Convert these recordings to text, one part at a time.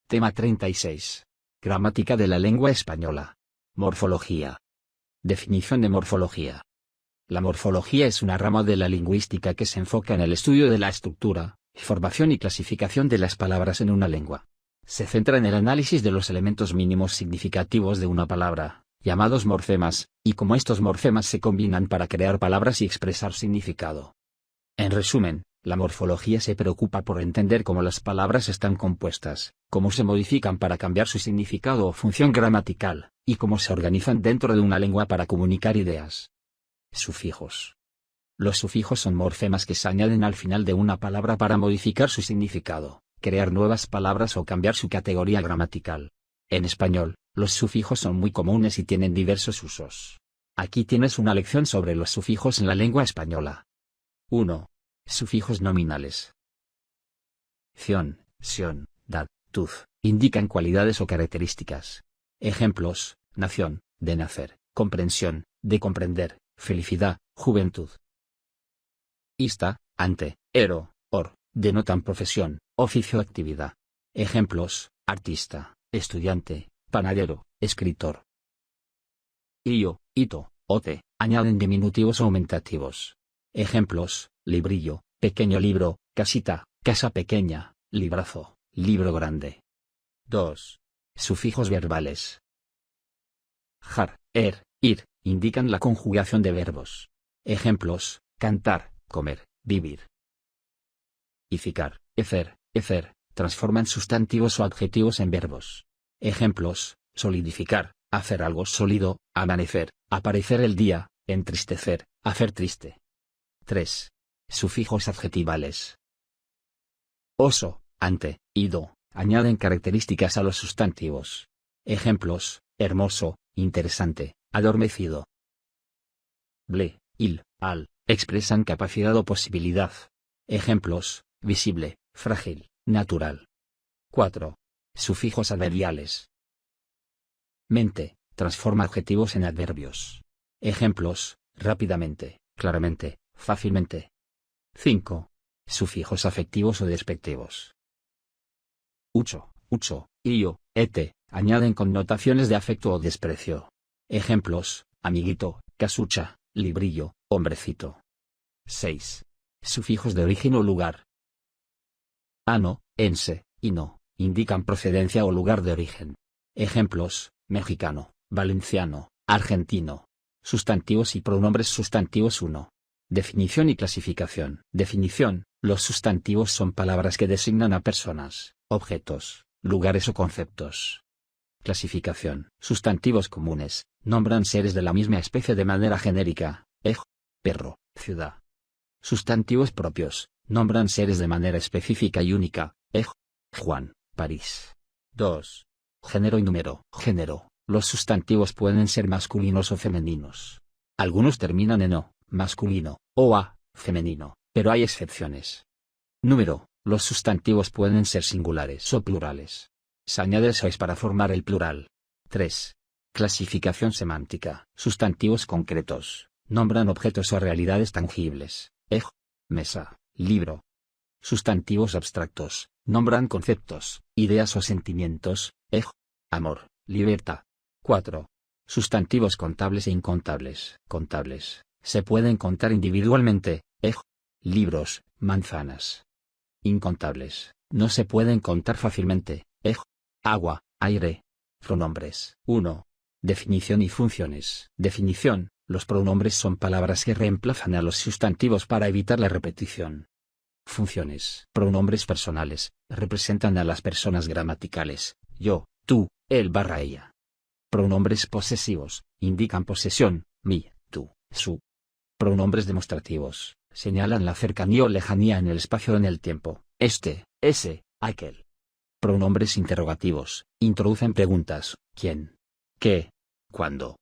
Tema 36. Gramática de la lengua española. Morfología. Definición de morfología. La morfología es una rama de la lingüística que se enfoca en el estudio de la estructura, formación y clasificación de las palabras en una lengua. Se centra en el análisis de los elementos mínimos significativos de una palabra, llamados morfemas, y cómo estos morfemas se combinan para crear palabras y expresar significado. En resumen, la morfología se preocupa por entender cómo las palabras están compuestas, cómo se modifican para cambiar su significado o función gramatical, y cómo se organizan dentro de una lengua para comunicar ideas. Sufijos. Los sufijos son morfemas que se añaden al final de una palabra para modificar su significado, crear nuevas palabras o cambiar su categoría gramatical. En español, los sufijos son muy comunes y tienen diversos usos. Aquí tienes una lección sobre los sufijos en la lengua española. 1. Sufijos nominales. Ción, sion, dad, tuz, indican cualidades o características. Ejemplos: nación, de nacer, comprensión, de comprender, felicidad, juventud. Ista, ante, ero, or, denotan profesión, oficio o actividad. Ejemplos: artista, estudiante, panadero, escritor. Io, ito, ote, añaden diminutivos o aumentativos. Ejemplos: librillo, pequeño libro, casita, casa pequeña, librazo, libro grande. 2. Sufijos verbales. Jar, ir, indican la conjugación de verbos. Ejemplos: cantar, comer, vivir. Ificar, ecer, transforman sustantivos o adjetivos en verbos. Ejemplos: solidificar, hacer algo sólido, amanecer, aparecer el día, entristecer, hacer triste. 3. Sufijos adjetivales. Oso, ante, ido, añaden características a los sustantivos. Ejemplos: hermoso, interesante, adormecido. Ble, il, al, expresan capacidad o posibilidad. Ejemplos: visible, frágil, natural. 4. Sufijos adverbiales. Mente, transforma adjetivos en adverbios. Ejemplos: rápidamente, claramente, fácilmente. 5. Sufijos afectivos o despectivos. Ucho, io, ete, añaden connotaciones de afecto o desprecio. Ejemplos: amiguito, casucha, librillo, hombrecito. 6. Sufijos de origen o lugar. Ano, ense, ino, indican procedencia o lugar de origen. Ejemplos: mexicano, valenciano, argentino. Sustantivos y pronombres sustantivos 1. Definición y clasificación. Definición: los sustantivos son palabras que designan a personas, objetos, lugares o conceptos. Clasificación: sustantivos comunes, nombran seres de la misma especie de manera genérica, perro, ciudad. Sustantivos propios, nombran seres de manera específica y única, Juan, París. 2. Género y número. Género: los sustantivos pueden ser masculinos o femeninos. Algunos terminan en o, masculino, o a, femenino, pero hay excepciones. Número: los sustantivos pueden ser singulares o plurales. Se añade sois para formar el plural. 3. Clasificación semántica. Sustantivos concretos, nombran objetos o realidades tangibles. Mesa, libro. Sustantivos abstractos, nombran conceptos, ideas o sentimientos. Amor, libertad. 4. Sustantivos contables e incontables. Contables, se pueden contar individualmente. Libros, manzanas. Incontables, no se pueden contar fácilmente. Agua, aire. Pronombres. 1. Definición y funciones. Definición: los pronombres son palabras que reemplazan a los sustantivos para evitar la repetición. Funciones. Pronombres personales, representan a las personas gramaticales, yo, tú, él / ella. Pronombres posesivos, indican posesión, mi, tú, su. Pronombres demostrativos, señalan la cercanía o lejanía en el espacio o en el tiempo, este, ese, aquel. Pronombres interrogativos, introducen preguntas: ¿quién? ¿Qué? ¿Cuándo?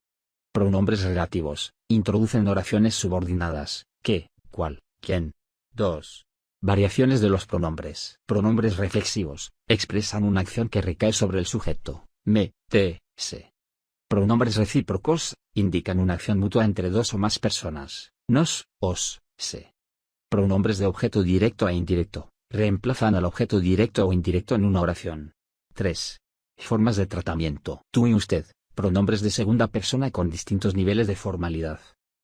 Pronombres relativos, introducen oraciones subordinadas: ¿qué? ¿Cuál? ¿Quién? 2. Variaciones de los pronombres. Pronombres reflexivos, expresan una acción que recae sobre el sujeto: me, te, se. Pronombres recíprocos, indican una acción mutua entre dos o más personas: nos, os, se. Pronombres de objeto directo e indirecto, reemplazan al objeto directo o indirecto en una oración. 3. Formas de tratamiento. Tú y usted, pronombres de segunda persona con distintos niveles de formalidad.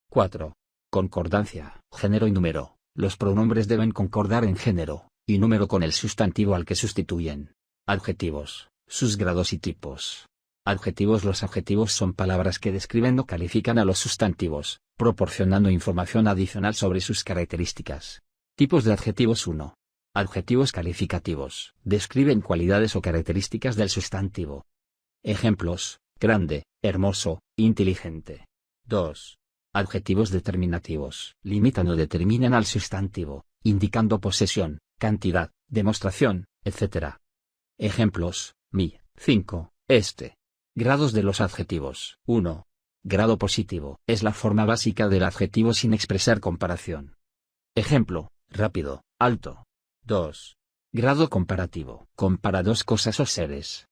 4. Concordancia. Género y número. Los pronombres deben concordar en género y número con el sustantivo al que sustituyen. Adjetivos. Sus grados y tipos. Adjetivos. Los adjetivos son palabras que describen o califican a los sustantivos, proporcionando información adicional sobre sus características. Tipos de adjetivos. 1. Adjetivos calificativos. Describen cualidades o características del sustantivo. Ejemplos: grande, hermoso, inteligente. 2. Adjetivos determinativos. Limitan o determinan al sustantivo, indicando posesión, cantidad, demostración, etc. Ejemplos: mi, 5, este. Grados de los adjetivos. 1. Grado positivo. Es la forma básica del adjetivo sin expresar comparación. Ejemplo: rápido, alto. 2. Grado comparativo. Compara dos cosas o seres.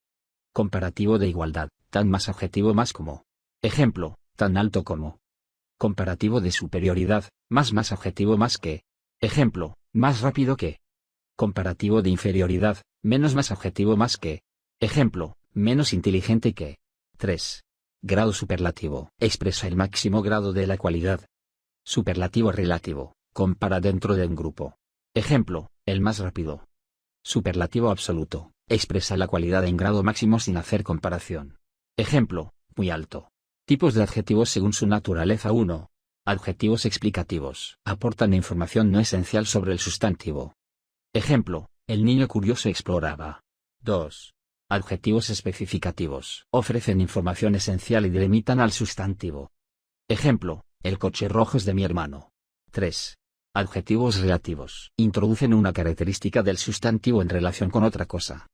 Comparativo de igualdad, tan más adjetivo más como. Ejemplo: tan alto como. Comparativo de superioridad, más adjetivo más que. Ejemplo: más rápido que. Comparativo de inferioridad, menos más adjetivo más que. Ejemplo: menos inteligente que. 3. Grado superlativo. Expresa el máximo grado de la cualidad. Superlativo relativo. Compara dentro de un grupo. Ejemplo: el más rápido. Superlativo absoluto. Expresa la cualidad en grado máximo sin hacer comparación. Ejemplo: muy alto. Tipos de adjetivos según su naturaleza. 1. Adjetivos explicativos. Aportan información no esencial sobre el sustantivo. Ejemplo: el niño curioso exploraba. 2. Adjetivos especificativos. Ofrecen información esencial y delimitan al sustantivo. Ejemplo: el coche rojo es de mi hermano. 3. Adjetivos relativos. Introducen una característica del sustantivo en relación con otra cosa.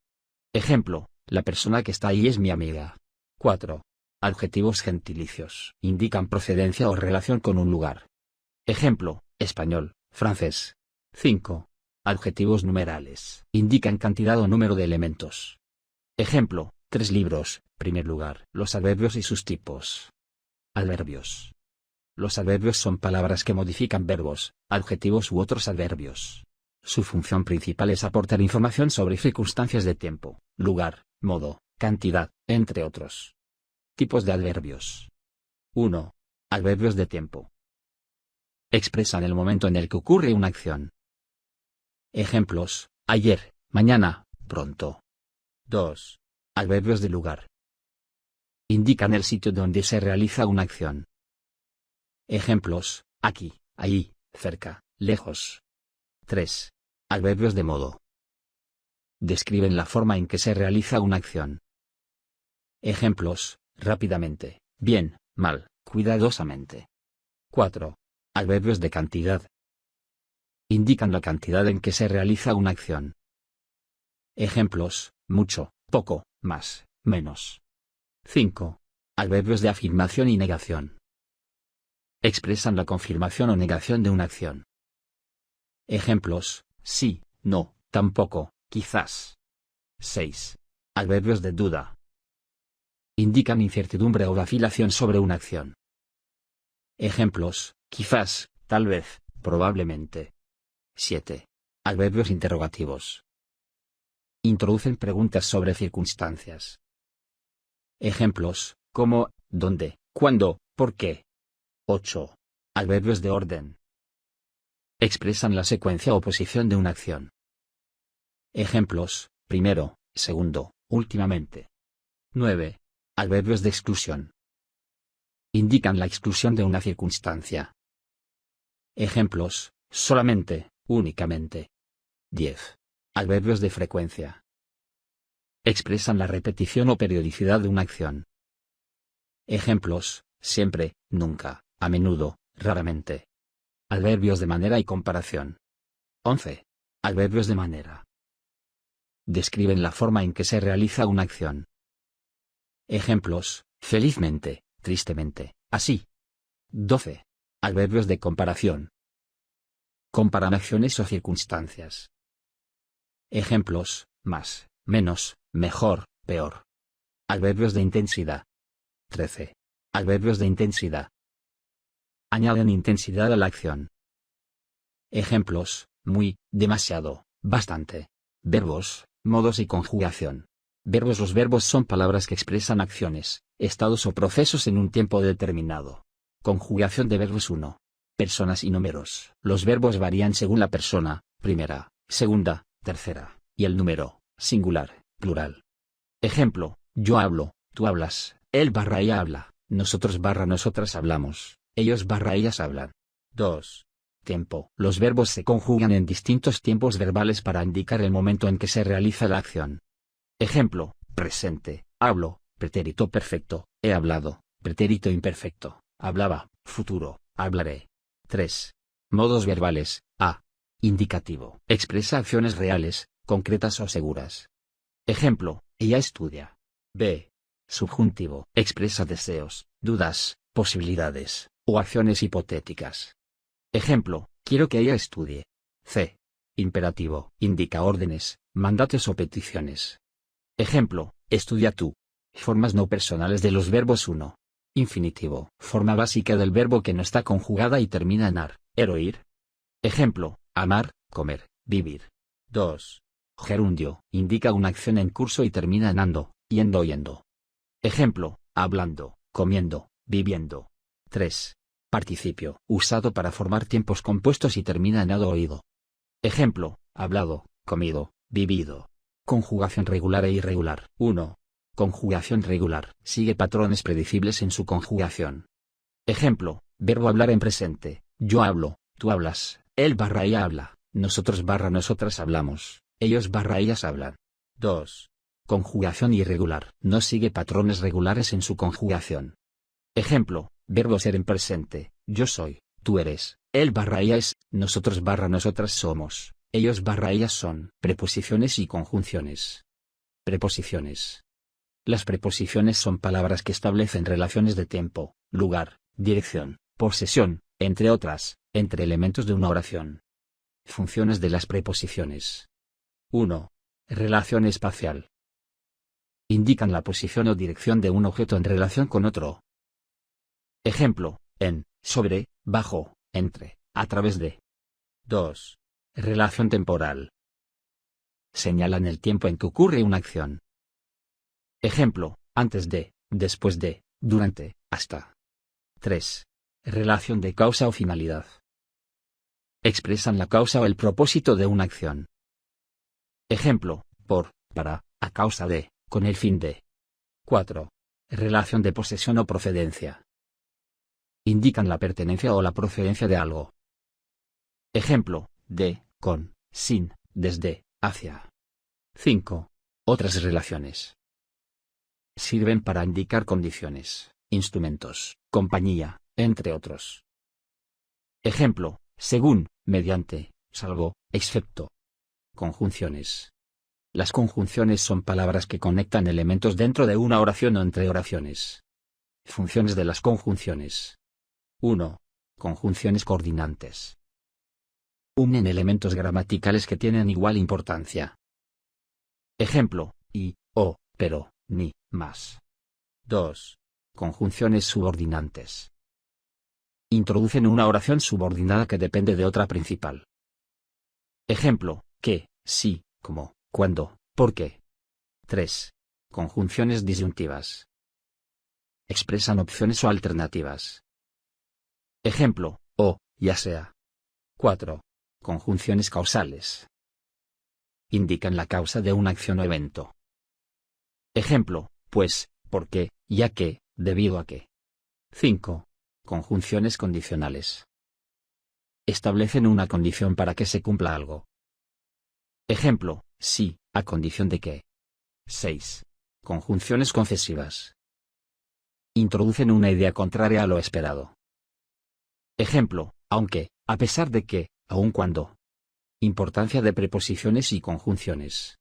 Ejemplo: la persona que está ahí es mi amiga. 4. Adjetivos gentilicios. Indican procedencia o relación con un lugar. Ejemplo: español, francés. 5. Adjetivos numerales. Indican cantidad o número de elementos. Ejemplo: 3 libros, primer lugar. Los adverbios y sus tipos. Adverbios. Los adverbios son palabras que modifican verbos, adjetivos u otros adverbios. Su función principal es aportar información sobre circunstancias de tiempo, lugar, modo, cantidad, entre otros. Tipos de adverbios. 1. Adverbios de tiempo. Expresan el momento en el que ocurre una acción. Ejemplos: ayer, mañana, pronto. 2. Adverbios de lugar. Indican el sitio donde se realiza una acción. Ejemplos: aquí, allí, cerca, lejos. 3. Adverbios de modo. Describen la forma en que se realiza una acción. Ejemplos: rápidamente, bien, mal, cuidadosamente. 4. Adverbios de cantidad. Indican la cantidad en que se realiza una acción. Ejemplos: mucho, poco, más, menos. 5. Adverbios de afirmación y negación. Expresan la confirmación o negación de una acción. Ejemplos: sí, no, tampoco, quizás. 6. Adverbios de duda. Indican incertidumbre o vacilación sobre una acción. Ejemplos: quizás, tal vez, probablemente. 7. Adverbios interrogativos. Introducen preguntas sobre circunstancias. Ejemplos: cómo, dónde, cuándo, por qué. 8. Adverbios de orden. Expresan la secuencia o posición de una acción. Ejemplos: primero, segundo, últimamente. 9. Adverbios de exclusión. Indican la exclusión de una circunstancia. Ejemplos: solamente, únicamente. 10. Adverbios de frecuencia. Expresan la repetición o periodicidad de una acción. Ejemplos: siempre, nunca, a menudo, raramente. Adverbios de manera y comparación. 11. Adverbios de manera. Describen la forma en que se realiza una acción. Ejemplos: felizmente, tristemente, así. 12. Adverbios de comparación. Comparan acciones o circunstancias. Ejemplos: más, menos, mejor, peor. Adverbios de intensidad. 13. Adverbios de intensidad. Añaden intensidad a la acción. Ejemplos: muy, demasiado, bastante. Verbos, modos y conjugación. Verbos. Los verbos son palabras que expresan acciones, estados o procesos en un tiempo determinado. Conjugación de verbos. 1. Personas y números. Los verbos varían según la persona, primera, segunda, tercera, y el número, singular, plural. Ejemplo: yo hablo, tú hablas, él / ella habla, nosotros / nosotras hablamos, ellos / ellas hablan. 2. Tiempo. Los verbos se conjugan en distintos tiempos verbales para indicar el momento en que se realiza la acción. Ejemplo: presente, hablo, pretérito perfecto, he hablado, pretérito imperfecto, hablaba, futuro, hablaré. 3. Modos verbales. A. Indicativo. Expresa acciones reales, concretas o seguras. Ejemplo: ella estudia. B. Subjuntivo. Expresa deseos, dudas, posibilidades, o acciones hipotéticas. Ejemplo: quiero que ella estudie. C. Imperativo. Indica órdenes, mandatos o peticiones. Ejemplo: estudia tú. Formas no personales de los verbos. 1. Infinitivo. Forma básica del verbo que no está conjugada y termina en ar, o ir. Ejemplo: amar, comer, vivir. 2. Gerundio. Indica una acción en curso y termina en ando, yendo o yendo. Ejemplo: hablando, comiendo, viviendo. 3. Participio. Usado para formar tiempos compuestos y termina en ado o ido. Ejemplo: hablado, comido, vivido. Conjugación regular e irregular. 1. Conjugación regular. Sigue patrones predecibles en su conjugación. Ejemplo: verbo hablar en presente. Yo hablo, tú hablas, él / ella habla, nosotros / nosotras hablamos, ellos / ellas hablan. 2. Conjugación irregular. No sigue patrones regulares en su conjugación. Ejemplo: verbo ser en presente. Yo soy, tú eres, él / ella es, nosotros / nosotras somos, ellos / ellas son. Preposiciones y conjunciones. Preposiciones. Las preposiciones son palabras que establecen relaciones de tiempo, lugar, dirección, posesión, entre otras, entre elementos de una oración. Funciones de las preposiciones. 1. Relación espacial. Indican la posición o dirección de un objeto en relación con otro. Ejemplo: en, sobre, bajo, entre, a través de. 2. Relación temporal. Señalan el tiempo en que ocurre una acción. Ejemplo: antes de, después de, durante, hasta. 3. Relación de causa o finalidad. Expresan la causa o el propósito de una acción. Ejemplo: por, para, a causa de, con el fin de. 4. Relación de posesión o procedencia. Indican la pertenencia o la procedencia de algo. Ejemplo: de, con, sin, desde, hacia. 5. Otras relaciones. Sirven para indicar condiciones, instrumentos, compañía, entre otros. Ejemplo: según, mediante, salvo, excepto. Conjunciones. Las conjunciones son palabras que conectan elementos dentro de una oración o entre oraciones. Funciones de las conjunciones. 1. Conjunciones coordinantes. Unen elementos gramaticales que tienen igual importancia. Ejemplo: y, o, pero, ni, más. 2. Conjunciones subordinantes. Introducen una oración subordinada que depende de otra principal. Ejemplo: que, si, como, cuando, por qué. 3. Conjunciones disyuntivas. Expresan opciones o alternativas. Ejemplo: o, ya sea. 4. Conjunciones causales. Indican la causa de una acción o evento. Ejemplo: pues, porque, ya que, debido a que. 5. Conjunciones condicionales. Establecen una condición para que se cumpla algo. Ejemplo: sí, a condición de que. 6. Conjunciones concesivas. Introducen una idea contraria a lo esperado. Ejemplo: aunque, a pesar de que, aun cuando. Importancia de preposiciones y conjunciones.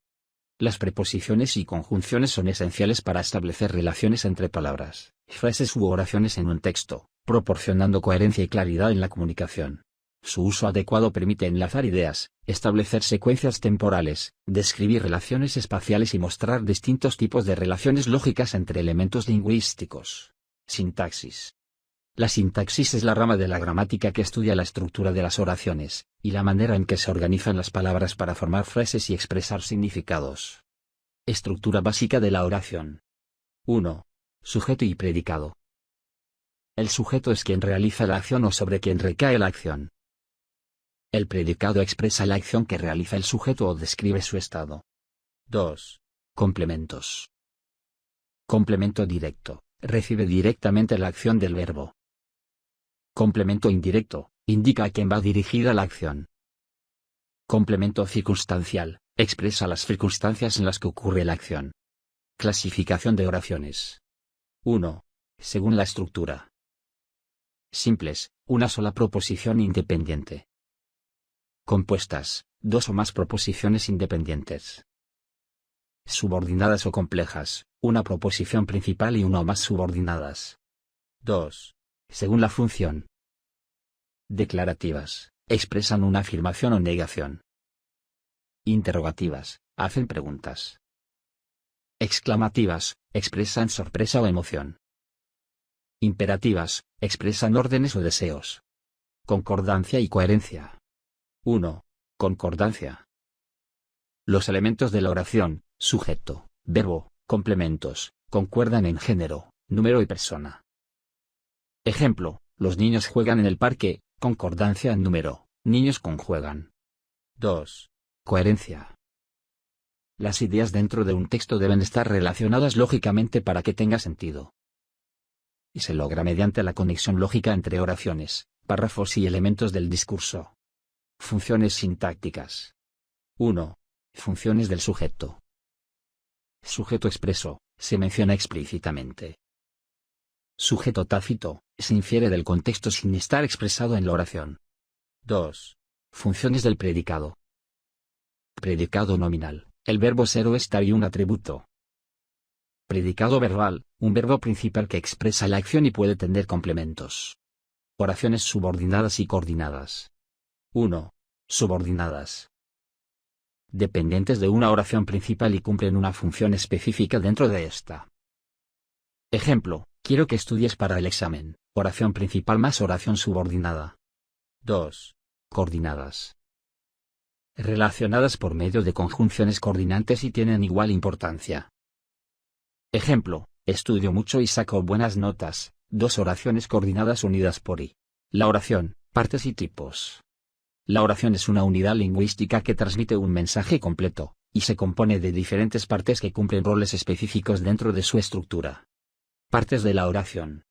Las preposiciones y conjunciones son esenciales para establecer relaciones entre palabras, frases u oraciones en un texto, proporcionando coherencia y claridad en la comunicación. Su uso adecuado permite enlazar ideas, establecer secuencias temporales, describir relaciones espaciales y mostrar distintos tipos de relaciones lógicas entre elementos lingüísticos. Sintaxis. La sintaxis es la rama de la gramática que estudia la estructura de las oraciones, y la manera en que se organizan las palabras para formar frases y expresar significados. Estructura básica de la oración. 1. Sujeto y predicado. El sujeto es quien realiza la acción o sobre quien recae la acción. El predicado expresa la acción que realiza el sujeto o describe su estado. 2. Complementos. Complemento directo. Recibe directamente la acción del verbo. Complemento indirecto. Indica a quién va dirigida la acción. Complemento circunstancial. Expresa las circunstancias en las que ocurre la acción. Clasificación de oraciones. 1. Según la estructura. Simples, una sola proposición independiente. Compuestas, dos o más proposiciones independientes. Subordinadas o complejas, una proposición principal y una o más subordinadas. 2. Según la función. Declarativas, expresan una afirmación o negación. Interrogativas, hacen preguntas. Exclamativas, expresan sorpresa o emoción. Imperativas, expresan órdenes o deseos. Concordancia y coherencia. 1. Concordancia. Los elementos de la oración, sujeto, verbo, complementos, concuerdan en género, número y persona. Ejemplo, los niños juegan en el parque, concordancia en número, niños conjuegan. 2. Coherencia. Las ideas dentro de un texto deben estar relacionadas lógicamente para que tenga sentido. Y se logra mediante la conexión lógica entre oraciones, párrafos y elementos del discurso. Funciones sintácticas. 1. Funciones del sujeto. Sujeto expreso, se menciona explícitamente. Sujeto tácito, se infiere del contexto sin estar expresado en la oración. 2. Funciones del predicado. Predicado nominal, el verbo ser o estar y un atributo. Predicado verbal, un verbo principal que expresa la acción y puede tener complementos. Oraciones subordinadas y coordinadas. 1. Subordinadas. Dependientes de una oración principal y cumplen una función específica dentro de esta. Ejemplo, quiero que estudies para el examen, oración principal más oración subordinada. 2. Coordinadas. Relacionadas por medio de conjunciones coordinantes y tienen igual importancia. Ejemplo, estudio mucho y saco buenas notas, dos oraciones coordinadas unidas por y. La oración, partes y tipos. La oración es una unidad lingüística que transmite un mensaje completo, y se compone de diferentes partes que cumplen roles específicos dentro de su estructura. Partes de la oración.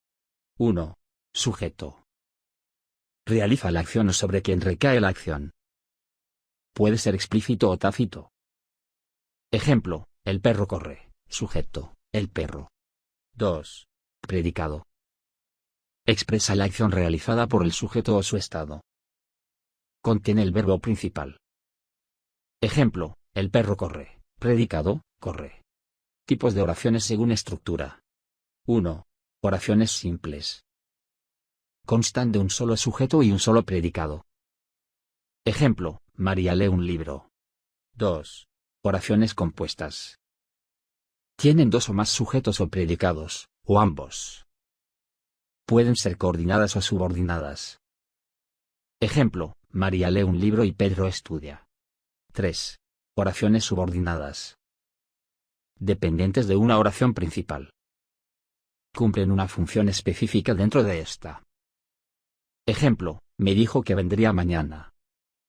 1. Sujeto. Realiza la acción o sobre quien recae la acción. Puede ser explícito o tácito. Ejemplo, el perro corre, sujeto, el perro. 2. Predicado. Expresa la acción realizada por el sujeto o su estado. Contiene el verbo principal. Ejemplo, el perro corre, predicado, corre. Tipos de oraciones según estructura. 1. Oraciones simples. Constan de un solo sujeto y un solo predicado. Ejemplo, María lee un libro. 2. Oraciones compuestas. Tienen dos o más sujetos o predicados, o ambos. Pueden ser coordinadas o subordinadas. Ejemplo, María lee un libro y Pedro estudia. 3. Oraciones subordinadas. Dependientes de una oración principal. Cumplen una función específica dentro de esta. Ejemplo, me dijo que vendría mañana.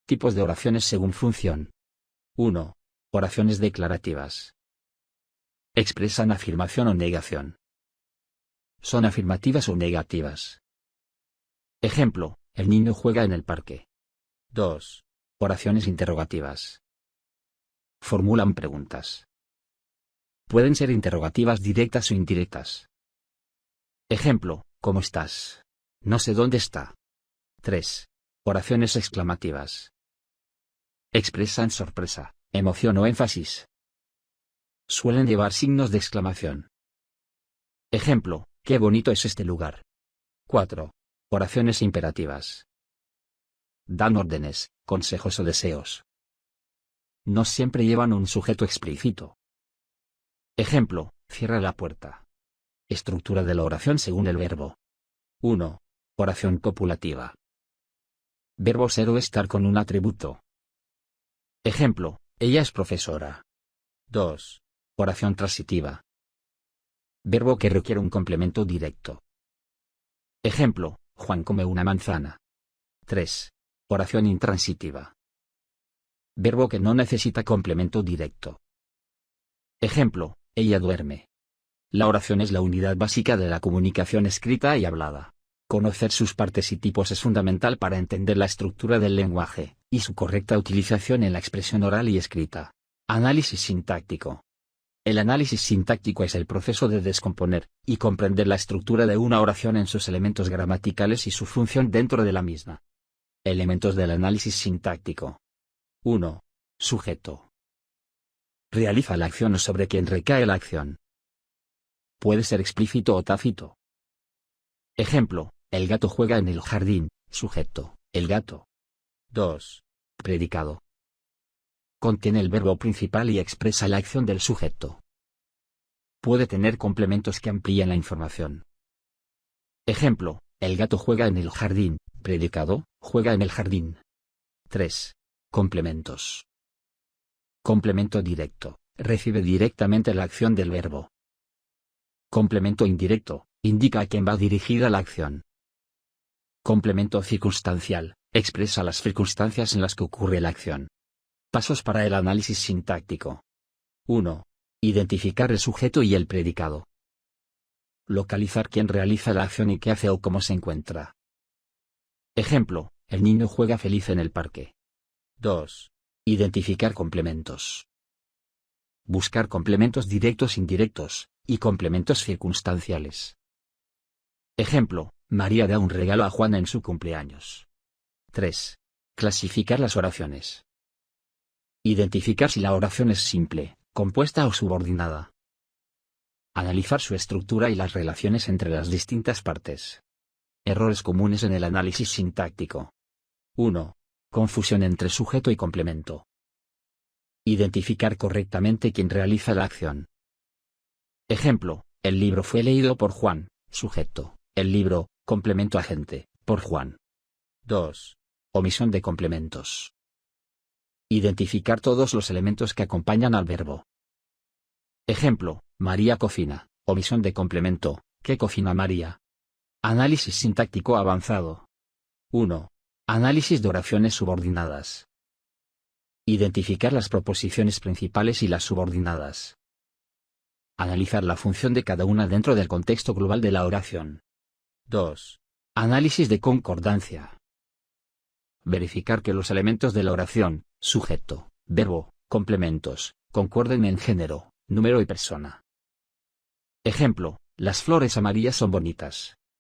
Tipos de oraciones según función. 1. Oraciones declarativas. Expresan afirmación o negación. Son afirmativas o negativas. Ejemplo, el niño juega en el parque. 2. Oraciones interrogativas. Formulan preguntas. Pueden ser interrogativas directas o indirectas. Ejemplo, ¿cómo estás? No sé dónde está. 3. Oraciones exclamativas. Expresan sorpresa, emoción o énfasis. Suelen llevar signos de exclamación. Ejemplo, qué bonito es este lugar. 4. Oraciones imperativas. Dan órdenes, consejos o deseos. No siempre llevan un sujeto explícito. Ejemplo, cierra la puerta. Estructura de la oración según el verbo. 1. Oración copulativa. Verbo ser o estar con un atributo. Ejemplo, ella es profesora. 2. Oración transitiva. Verbo que requiere un complemento directo. Ejemplo, Juan come una manzana. 3. Oración intransitiva. Verbo que no necesita complemento directo. Ejemplo, ella duerme. La oración es la unidad básica de la comunicación escrita y hablada. Conocer sus partes y tipos es fundamental para entender la estructura del lenguaje, y su correcta utilización en la expresión oral y escrita. Análisis sintáctico. El análisis sintáctico es el proceso de descomponer y comprender la estructura de una oración en sus elementos gramaticales y su función dentro de la misma. Elementos del análisis sintáctico. 1. Sujeto. Realiza la acción sobre quien recae la acción. Puede ser explícito o tácito. Ejemplo, el gato juega en el jardín. Sujeto, el gato. 2. Predicado. Contiene el verbo principal y expresa la acción del sujeto. Puede tener complementos que amplían la información. Ejemplo, el gato juega en el jardín. Predicado, juega en el jardín. 3. Complementos. Complemento directo, recibe directamente la acción del verbo. Complemento indirecto, indica a quién va dirigida la acción. Complemento circunstancial, expresa las circunstancias en las que ocurre la acción. Pasos para el análisis sintáctico. 1. Identificar el sujeto y el predicado. Localizar quién realiza la acción y qué hace o cómo se encuentra. Ejemplo, el niño juega feliz en el parque. 2. Identificar complementos. Buscar complementos directos, indirectos, y complementos circunstanciales. Ejemplo, María da un regalo a Juana en su cumpleaños. 3. Clasificar las oraciones. Identificar si la oración es simple, compuesta o subordinada. Analizar su estructura y las relaciones entre las distintas partes. Errores comunes en el análisis sintáctico. 1. Confusión entre sujeto y complemento. Identificar correctamente quién realiza la acción. Ejemplo, el libro fue leído por Juan, sujeto, el libro, complemento agente, por Juan. 2. Omisión de complementos. Identificar todos los elementos que acompañan al verbo. Ejemplo, María cocina, omisión de complemento, ¿qué cocina María? Análisis sintáctico avanzado. 1. Análisis de oraciones subordinadas. Identificar las proposiciones principales y las subordinadas. Analizar la función de cada una dentro del contexto global de la oración. 2. Análisis de concordancia. Verificar que los elementos de la oración, sujeto, verbo, complementos, concuerden en género, número y persona. Ejemplo, las flores amarillas son bonitas.